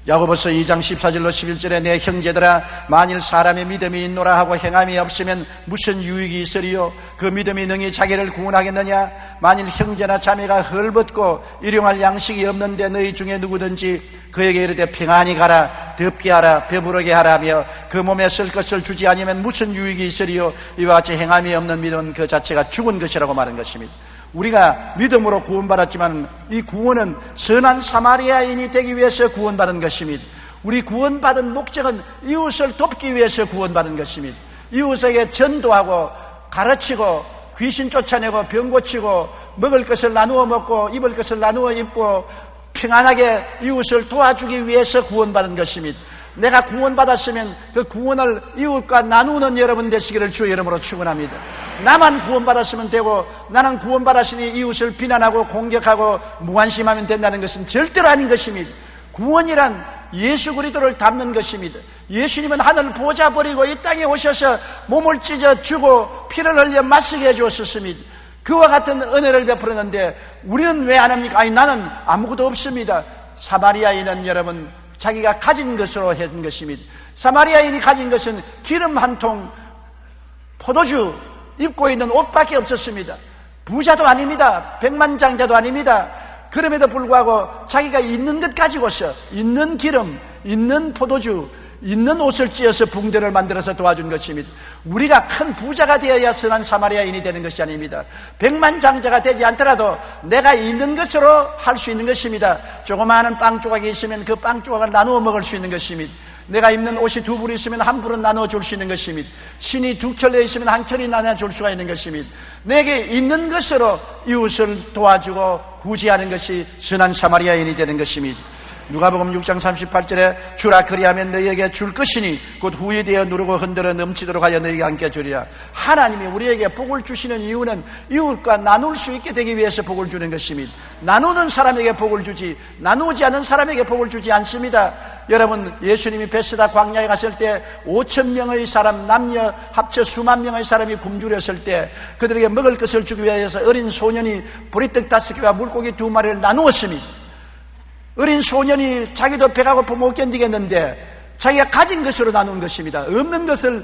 [SPEAKER 2] 야고보서 2장 14절로 11절에 내 형제들아, 만일 사람의 믿음이 있노라 하고 행함이 없으면 무슨 유익이 있으리요? 그 믿음이 능히 자기를 구원하겠느냐? 만일 형제나 자매가 헐벗고 일용할 양식이 없는데 너희 중에 누구든지 그에게 이르되 평안히 가라, 덥게 하라, 배부르게 하라며 그 몸에 쓸 것을 주지 아니면 무슨 유익이 있으리요? 이와 같이 행함이 없는 믿음은 그 자체가 죽은 것이라고 말한 것입니다. 우리가 믿음으로 구원받았지만 이 구원은 선한 사마리아인이 되기 위해서 구원받은 것입니다. 우리 구원받은 목적은 이웃을 돕기 위해서 구원받은 것입니다. 이웃에게 전도하고 가르치고 귀신 쫓아내고 병 고치고 먹을 것을 나누어 먹고 입을 것을 나누어 입고 평안하게 이웃을 도와주기 위해서 구원받은 것입니다. 내가 구원받았으면 그 구원을 이웃과 나누는 여러분 되시기를 주의 이름으로 축원합니다. 나만 구원받았으면 되고 나는 구원받았으니 이웃을 비난하고 공격하고 무관심하면 된다는 것은 절대로 아닌 것입니다. 구원이란 예수 그리스도를 닮는 것입니다. 예수님은 하늘 보좌 버리고 이 땅에 오셔서 몸을 찢어 주고 피를 흘려 마시게 해주었습니다. 그와 같은 은혜를 베풀었는데 우리는 왜 안 합니까? 나는 아무것도 없습니다. 사마리아인은 여러분 자기가 가진 것으로 해준 것입니다. 사마리아인이 가진 것은 기름 한 통, 포도주, 입고 있는 옷밖에 없었습니다. 부자도 아닙니다. 백만장자도 아닙니다. 그럼에도 불구하고 자기가 있는 것 가지고서 있는 기름, 있는 포도주, 있는 옷을 찌어서 붕대를 만들어서 도와준 것입니다. 우리가 큰 부자가 되어야 선한 사마리아인이 되는 것이 아닙니다. 백만장자가 되지 않더라도 내가 있는 것으로 할 수 있는 것입니다. 조그마한 빵 조각이 있으면 그 빵 조각을 나누어 먹을 수 있는 것입니다. 내가 입는 옷이 두 불 있으면 한 불은 나눠 줄 수 있는 것입니다. 신이 두 켤레 있으면 한 켤이 나눠 줄 수가 있는 것입니다. 내게 있는 것으로 이웃을 도와주고 구제하는 것이 선한 사마리아인이 되는 것입니다. 누가복음 6장 38절에 주라 그리하면 너희에게 줄 것이니 곧 후에 되어 누르고 흔들어 넘치도록 하여 너희에게 함께 주리라. 하나님이 우리에게 복을 주시는 이유는 이웃과 나눌 수 있게 되기 위해서 복을 주는 것입니다. 나누는 사람에게 복을 주지 나누지 않은 사람에게 복을 주지 않습니다. 여러분, 예수님이 베스다 광야에 갔을 때 5,000명의 사람, 남녀 합쳐 수만 명의 사람이 굶주렸을 때 그들에게 먹을 것을 주기 위해서 어린 소년이 보리떡 5개와 물고기 2마리를 나누었습니다. 어린 소년이 자기도 배가 고파 못 견디겠는데 자기가 가진 것으로 나눈 것입니다. 없는 것을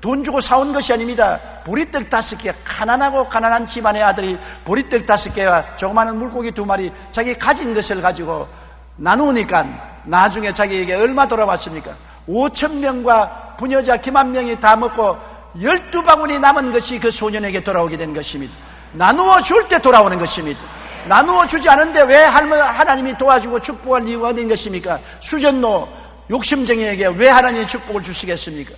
[SPEAKER 2] 돈 주고 사온 것이 아닙니다. 보리떡 5개, 가난한 집안의 아들이 보리떡 5개와 조그마한 물고기 2마리 자기 가진 것을 가지고 나누니까 나중에 자기에게 얼마 돌아왔습니까? 5,000명과 부녀자 기만 명이 다 먹고 12바구니 남은 것이 그 소년에게 돌아오게 된 것입니다. 나누어 줄 때 돌아오는 것입니다. 나누어 주지 않은데 왜 하나님이 도와주고 축복할 이유가 어딘 것입니까? 수전노 욕심쟁이에게 왜 하나님이 축복을 주시겠습니까?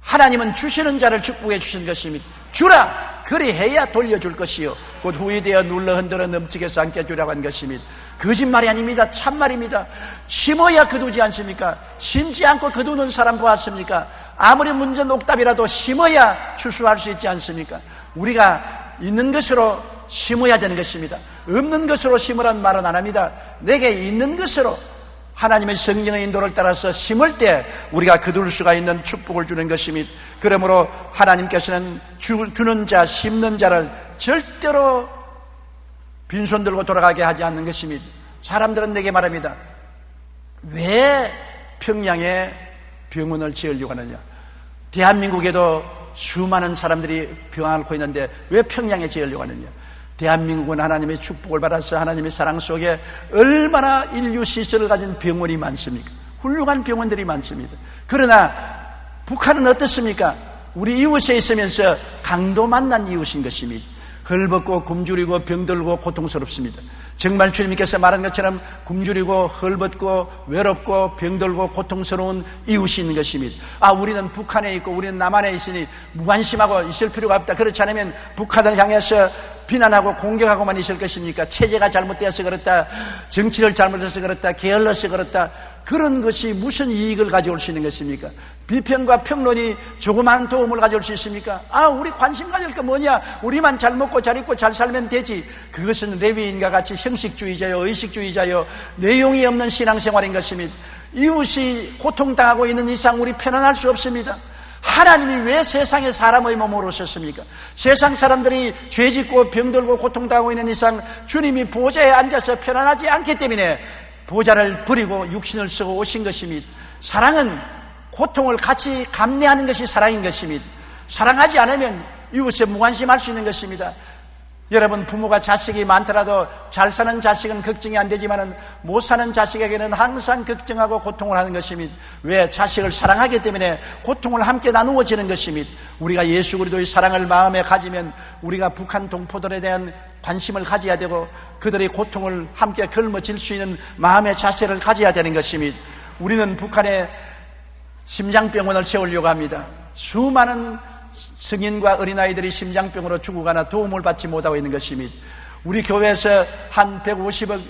[SPEAKER 2] 하나님은 주시는 자를 축복해 주신 것입니다. 주라 그리해야 돌려줄 것이요 곧 후이 되어 눌러 흔들어 넘치게 해서 함께 주라고 한 것입니다. 거짓말이 아닙니다. 참말입니다. 심어야 거두지 않습니까? 심지 않고 거두는 사람 보았습니까? 아무리 문제 녹답이라도 심어야 추수할 수 있지 않습니까? 우리가 있는 것으로 심어야 되는 것입니다. 없는 것으로 심으라는 말은 안 합니다. 내게 있는 것으로 하나님의 성령의 인도를 따라서 심을 때 우리가 거둘 수가 있는 축복을 주는 것입니다. 그러므로 하나님께서는 주는 자, 심는 자를 절대로 빈손 들고 돌아가게 하지 않는 것입니다. 사람들은 내게 말합니다. 왜 평양에 병원을 지으려고 하느냐? 대한민국에도 수많은 사람들이 병 앓고 있는데 왜 평양에 지으려고 하느냐? 대한민국은 하나님의 축복을 받아서 하나님의 사랑 속에 얼마나 인류 시설을 가진 병원이 많습니까? 훌륭한 병원들이 많습니다. 그러나 북한은 어떻습니까? 우리 이웃에 있으면서 강도 만난 이웃인 것입니다. 헐벗고 굶주리고 병들고 고통스럽습니다. 정말 주님께서 말한 것처럼 굶주리고 헐벗고 외롭고 병들고 고통스러운 이웃이 있는 것입니다. 우리는 북한에 있고 우리는 남한에 있으니 무관심하고 있을 필요가 없다. 그렇지 않으면 북한을 향해서 비난하고 공격하고만 있을 것입니까? 체제가 잘못되어서 그렇다, 정치를 잘못해서 그렇다, 게을러서 그렇다, 그런 것이 무슨 이익을 가져올 수 있는 것입니까? 비평과 평론이 조그마한 도움을 가져올 수 있습니까? 우리 관심 가질 거 뭐냐? 우리만 잘 먹고 잘 입고 잘 살면 되지. 그것은 레위인과 같이 형식주의자요, 의식주의자요, 내용이 없는 신앙생활인 것입니다. 이웃이 고통당하고 있는 이상 우리 편안할 수 없습니다. 하나님이 왜 세상에 사람의 몸으로 오셨습니까? 세상 사람들이 죄짓고 병들고 고통당하고 있는 이상 주님이 보좌에 앉아서 편안하지 않기 때문에 보좌를 버리고 육신을 쓰고 오신 것입니다. 사랑은 고통을 같이 감내하는 것이 사랑인 것입니다. 사랑하지 않으면 이웃에 무관심할 수 있는 것입니다. 여러분, 부모가 자식이 많더라도 잘 사는 자식은 걱정이 안 되지만 못 사는 자식에게는 항상 걱정하고 고통을 하는 것입니다. 왜? 자식을 사랑하기 때문에 고통을 함께 나누어지는 것입니다. 우리가 예수 그리스도의 사랑을 마음에 가지면 우리가 북한 동포들에 대한 관심을 가져야 되고 그들의 고통을 함께 걸머질 수 있는 마음의 자세를 가져야 되는 것입니다. 우리는 북한에 심장병원을 세우려고 합니다. 수많은 성인과 어린아이들이 심장병으로 죽어가나 도움을 받지 못하고 있는 것입니다. 우리 교회에서 한 150억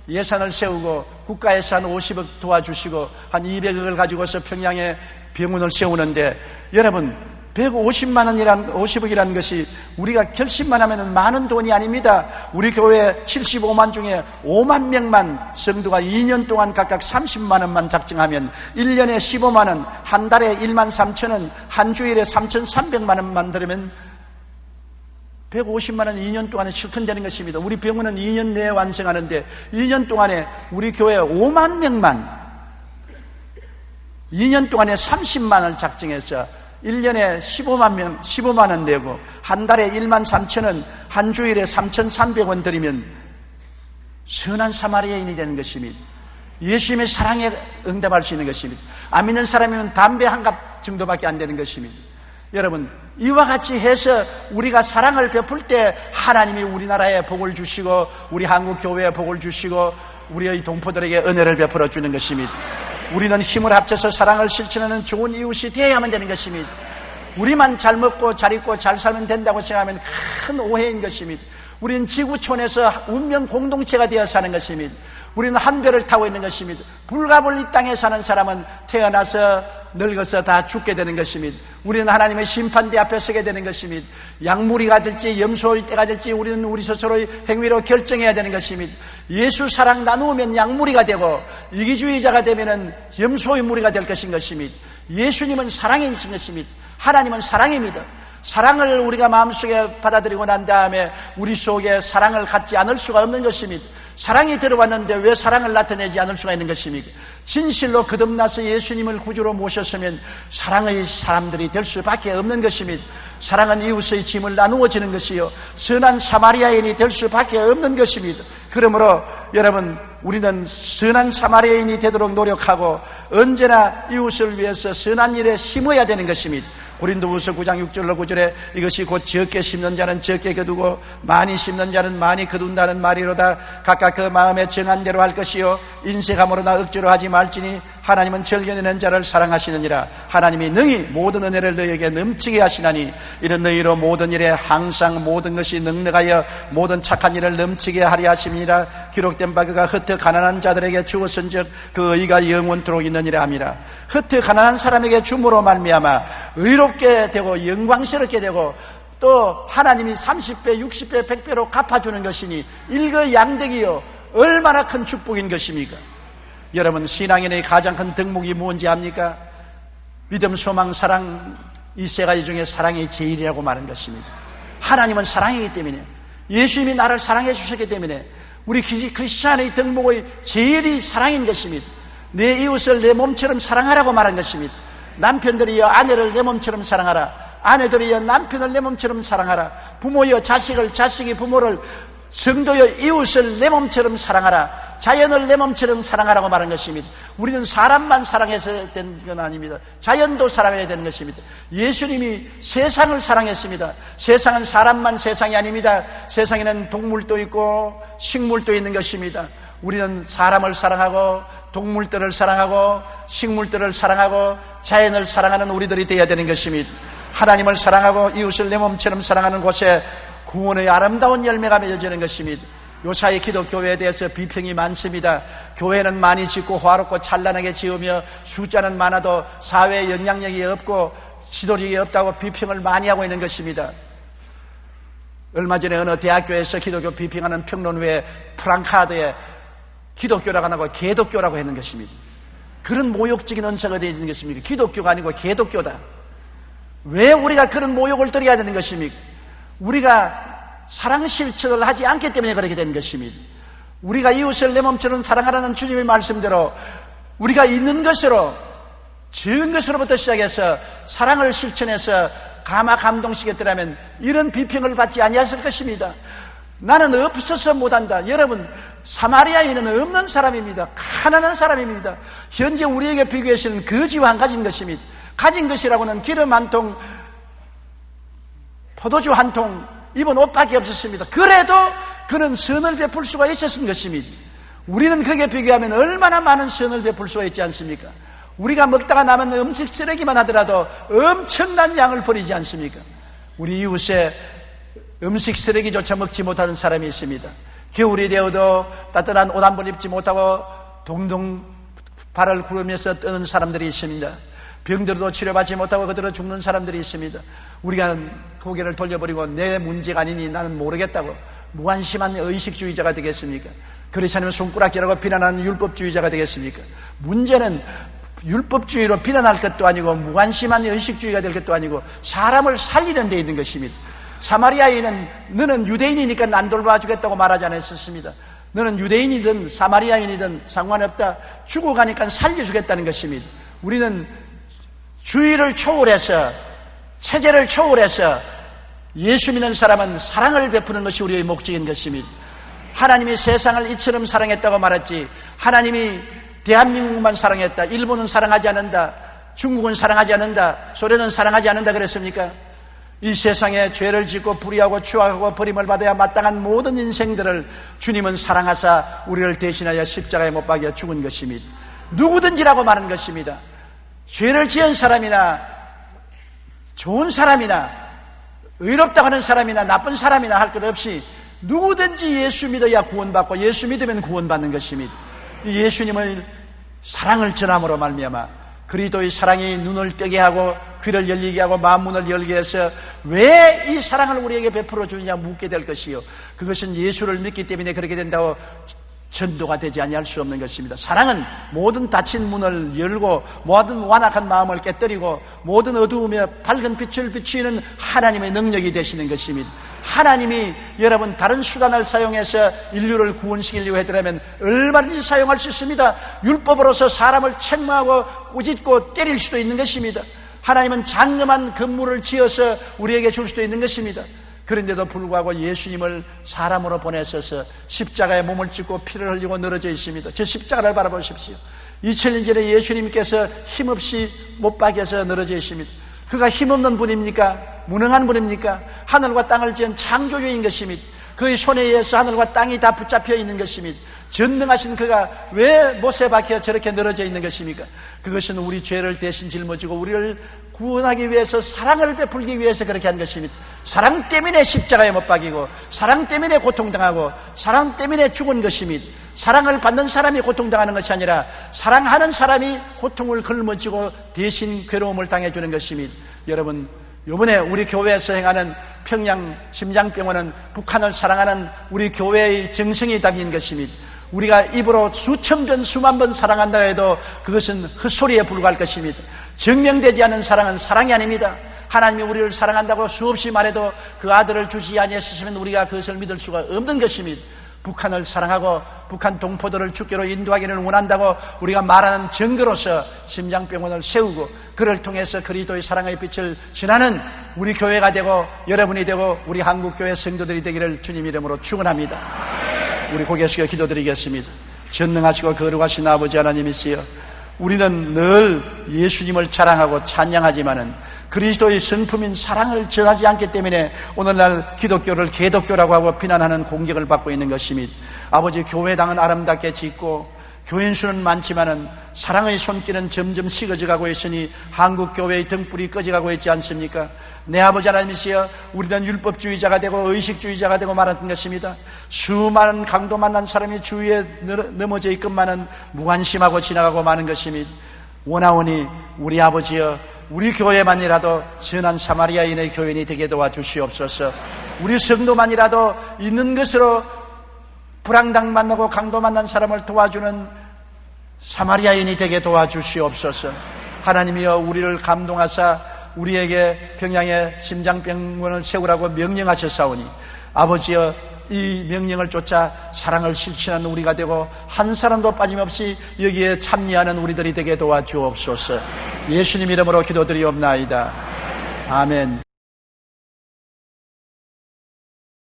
[SPEAKER 2] 예산을 세우고 국가에서 한 50억 도와주시고 한 200억을 가지고서 평양에 병원을 세우는데, 여러분, 50억이라는 것이 우리가 결심만 하면 많은 돈이 아닙니다. 우리 교회 75만 중에 5만 명만 성도가 2년 동안 각각 30만 원만 작정하면 1년에 15만 원, 한 달에 1만 3천 원, 한 주일에 3,300만 원만 들으면 150만 원 2년 동안에 실컷 되는 것입니다. 우리 병원은 2년 내에 완성하는데 2년 동안에 우리 교회 5만 명만 2년 동안에 30만 원을 작정해서 1년에 15만 원 내고 한 달에 1만 3천 원, 한 주일에 3,300원 드리면 선한 사마리아인이 되는 것입니다. 예수님의 사랑에 응답할 수 있는 것입니다. 안 믿는 사람이면 담배 한 갑 정도밖에 안 되는 것입니다. 여러분, 이와 같이 해서 우리가 사랑을 베풀 때 하나님이 우리나라에 복을 주시고 우리 한국 교회에 복을 주시고 우리의 동포들에게 은혜를 베풀어 주는 것입니다. 우리는 힘을 합쳐서 사랑을 실천하는 좋은 이웃이 되어야만 되는 것입니다. 우리만 잘 먹고 잘 입고 잘 살면 된다고 생각하면 큰 오해인 것입니다. 우리는 지구촌에서 운명 공동체가 되어 사는 것입니다. 우리는 한 배를 타고 있는 것입니다. 불가불 이 땅에 사는 사람은 태어나서 늙어서 다 죽게 되는 것입니다. 우리는 하나님의 심판대 앞에 서게 되는 것입니다. 약물이가 될지 염소의 때가 될지 우리는 우리 스스로의 행위로 결정해야 되는 것입니다. 예수 사랑 나누면 약물이가 되고 이기주의자가 되면 염소의 무리가 될 것인 것입니다. 예수님은 사랑이신 것입니다. 하나님은 사랑입니다. 사랑을 우리가 마음속에 받아들이고 난 다음에 우리 속에 사랑을 갖지 않을 수가 없는 것입니다. 사랑이 들어왔는데 왜 사랑을 나타내지 않을 수가 있는 것입니까? 진실로 거듭나서 예수님을 구주로 모셨으면 사랑의 사람들이 될 수밖에 없는 것입니다. 사랑은 이웃의 짐을 나누어지는 것이요 선한 사마리아인이 될 수밖에 없는 것입니다. 그러므로 여러분, 우리는 선한 사마리아인이 되도록 노력하고 언제나 이웃을 위해서 선한 일에 심어야 되는 것입니다. 고린도후서 9장 6절로 9절에 이것이 곧 적게 심는 자는 적게 거두고 많이 심는 자는 많이 거둔다는 말이로다. 각각 그 마음에 정한 대로 할 것이요 인색함으로나 억지로 하지 말지니 하나님은 절견하는 자를 사랑하시느니라. 하나님이 능히 모든 은혜를 너희에게 넘치게 하시나니 이런 너희로 모든 일에 항상 모든 것이 넉넉하여 모든 착한 일을 넘치게 하려 하심이라. 기록된 바 그가 흩어 가난한 자들에게 주었은즉 그 의가 영원토록 있느니라 함이라. 흩어 가난한 사람에게 줌으로 말미암아 의롭게 되고 영광스럽게 되고 또 하나님이 30배, 60배, 100배로 갚아주는 것이니 일거양득이요 얼마나 큰 축복인 것입니까? 여러분, 신앙인의 가장 큰 덕목이 뭔지 압니까? 믿음, 소망, 사랑, 이 세 가지 중에 사랑이 제일이라고 말한 것입니다. 하나님은 사랑이기 때문에, 예수님이 나를 사랑해 주셨기 때문에 우리 크리스찬의 덕목의 제일이 사랑인 것입니다. 내 이웃을 내 몸처럼 사랑하라고 말한 것입니다. 남편들이여 아내를 내 몸처럼 사랑하라. 아내들이여 남편을 내 몸처럼 사랑하라. 부모여 자식을, 자식이 부모를 성도여 이웃을 내 몸처럼 사랑하라, 자연을 내 몸처럼 사랑하라고 말한 것입니다. 우리는 사람만 사랑해서 된 건 아닙니다. 자연도 사랑해야 되는 것입니다. 예수님이 세상을 사랑했습니다. 세상은 사람만 세상이 아닙니다. 세상에는 동물도 있고 식물도 있는 것입니다. 우리는 사람을 사랑하고 동물들을 사랑하고 식물들을 사랑하고 자연을 사랑하는 우리들이 되어야 되는 것입니다. 하나님을 사랑하고 이웃을 내 몸처럼 사랑하는 곳에 구원의 아름다운 열매가 맺어지는 것입니다. 요사이 기독교회에 대해서 비평이 많습니다. 교회는 많이 짓고 화롭고 찬란하게 지으며 숫자는 많아도 사회에 영향력이 없고 지도력이 없다고 비평을 많이 하고 있는 것입니다. 얼마 전에 어느 대학교에서 기독교 비평하는 평론회에 프랑카드에 기독교라고 안 하고 개독교라고 했는 것입니다. 그런 모욕적인 언사가 되어 있는 것입니까? 기독교가 아니고 개독교다. 왜 우리가 그런 모욕을 드려야 되는 것입니까? 우리가 사랑 실천을 하지 않기 때문에 그렇게 된 것입니다. 우리가 이웃을 내 몸처럼 사랑하라는 주님의 말씀대로 우리가 있는 것으로, 적은 것으로부터 시작해서 사랑을 실천해서 가마 감동시켰더라면 이런 비평을 받지 아니했을 것입니다. 나는 없어서 못한다. 여러분, 사마리아인은 없는 사람입니다. 가난한 사람입니다. 현재 우리에게 비교해서는 거지와 한 가지인 것입니다. 가진 것이라고는 기름 한 통, 포도주 한 통, 입은 옷밖에 없었습니다. 그래도 그는 선을 베풀 수가 있었던 것입니다. 우리는 그게 비교하면 얼마나 많은 선을 베풀 수가 있지 않습니까? 우리가 먹다가 남은 음식 쓰레기만 하더라도 엄청난 양을 버리지 않습니까? 우리 이웃에 음식 쓰레기조차 먹지 못하는 사람이 있습니다. 겨울이 되어도 따뜻한 옷 한 벌 입지 못하고 동동 발을 구르면서 떠는 사람들이 있습니다. 병들어도 치료받지 못하고 그대로 죽는 사람들이 있습니다. 우리가 고개를 돌려버리고 내 문제가 아니니 나는 모르겠다고 무관심한 의식주의자가 되겠습니까? 그렇지 않으면 손가락질하고 비난하는 율법주의자가 되겠습니까? 문제는 율법주의로 비난할 것도 아니고 무관심한 의식주의가 될 것도 아니고 사람을 살리는 데 있는 것입니다. 사마리아인은 너는 유대인이니까 난 돌봐주겠다고 말하지 않았습니다. 너는 유대인이든 사마리아인이든 상관없다. 죽어가니까 살려주겠다는 것입니다. 우리는 주의를 초월해서, 체제를 초월해서 예수 믿는 사람은 사랑을 베푸는 것이 우리의 목적인 것입니다. 하나님이 세상을 이처럼 사랑했다고 말했지, 하나님이 대한민국만 사랑했다, 일본은 사랑하지 않는다, 중국은 사랑하지 않는다, 소련은 사랑하지 않는다 그랬습니까? 이 세상에 죄를 짓고 불의하고 추악하고 버림을 받아야 마땅한 모든 인생들을 주님은 사랑하사 우리를 대신하여 십자가에 못 박여 죽은 것입니다. 누구든지라고 말한 것입니다. 죄를 지은 사람이나 좋은 사람이나 의롭다고 하는 사람이나 나쁜 사람이나 할 것 없이 누구든지 예수 믿어야 구원받고 예수 믿으면 구원받는 것입니다. 이 예수님을 사랑을 전함으로 말미암아 그리스도의 사랑이 눈을 뜨게 하고 귀를 열리게 하고 마음문을 열게 해서 왜 이 사랑을 우리에게 베풀어 주느냐 묻게 될 것이요, 그것은 예수를 믿기 때문에 그렇게 된다고 전도가 되지 아니할 수 없는 것입니다. 사랑은 모든 닫힌 문을 열고 모든 완악한 마음을 깨뜨리고 모든 어두움에 밝은 빛을 비추는 하나님의 능력이 되시는 것입니다. 하나님이 여러분 다른 수단을 사용해서 인류를 구원시키려고 하더라면 얼마든지 사용할 수 있습니다. 율법으로서 사람을 책망하고 꾸짖고 때릴 수도 있는 것입니다. 하나님은 장엄한 건물을 지어서 우리에게 줄 수도 있는 것입니다. 그런데도 불구하고 예수님을 사람으로 보내셔서 십자가에 몸을 찢고 피를 흘리고 늘어져 있습니다. 저 십자가를 바라보십시오. 2000년 전에 예수님께서 힘없이 못 박여서 늘어져 있습니다. 그가 힘없는 분입니까? 무능한 분입니까? 하늘과 땅을 지은 창조주인 것입니다. 그의 손에 의해서 하늘과 땅이 다 붙잡혀 있는 것입니다. 전능하신 그가 왜 못에 박혀 저렇게 늘어져 있는 것입니까? 그것은 우리 죄를 대신 짊어지고 우리를 구원하기 위해서, 사랑을 베풀기 위해서 그렇게 한 것입니다. 사랑 때문에 십자가에 못 박이고 사랑 때문에 고통당하고 사랑 때문에 죽은 것입니다. 사랑을 받는 사람이 고통당하는 것이 아니라 사랑하는 사람이 고통을 걸머지고 대신 괴로움을 당해주는 것입니다. 여러분, 이번에 우리 교회에서 행하는 평양 심장병원은 북한을 사랑하는 우리 교회의 정성이 담긴 것입니다. 우리가 입으로 수천 번 수만 번 사랑한다 해도 그것은 헛소리에 불과할 것입니다. 증명되지 않은 사랑은 사랑이 아닙니다. 하나님이 우리를 사랑한다고 수없이 말해도 그 아들을 주지 아니하셨으면 우리가 그것을 믿을 수가 없는 것입니다. 북한을 사랑하고 북한 동포들을 주께로 인도하기를 원한다고 우리가 말하는 증거로서 심장병원을 세우고 그를 통해서 그리스도의 사랑의 빛을 전하는 우리 교회가 되고 여러분이 되고 우리 한국교회 성도들이 되기를 주님 이름으로 축원합니다. 우리 고개 숙여 기도드리겠습니다. 전능하시고 거룩하신 아버지 하나님이시여, 우리는 늘 예수님을 자랑하고 찬양하지만은 그리스도의 성품인 사랑을 전하지 않기 때문에 오늘날 기독교를 개독교라고 하고 비난하는 공격을 받고 있는 것입니다. 아버지, 교회당은 아름답게 짓고 교인 수는 많지만은 사랑의 손길은 점점 식어져 가고 있으니 한국 교회의 등불이 꺼져가고 있지 않습니까? 내 아버지 하나님이시여, 우리는 율법주의자가 되고 의식주의자가 되고 말하는 것입니다. 수많은 강도 만난 사람이 주위에 넘어져 있건만은 무관심하고 지나가고 마는 것입니다. 원하오니 우리 아버지여, 우리 교회만이라도 선한 사마리아인의 교인이 되게 도와주시옵소서. 우리 성도만이라도 있는 것으로 불황당 만나고 강도 만난 사람을 도와주는 사마리아인이 되게 도와주시옵소서. 하나님이여, 우리를 감동하사 우리에게 평양에 심장병원을 세우라고 명령하셨사오니 아버지여, 이 명령을 쫓아 사랑을 실천하는 우리가 되고 한 사람도 빠짐없이 여기에 참여하는 우리들이 되게 도와주옵소서. 예수님 이름으로 기도드리옵나이다. 아멘.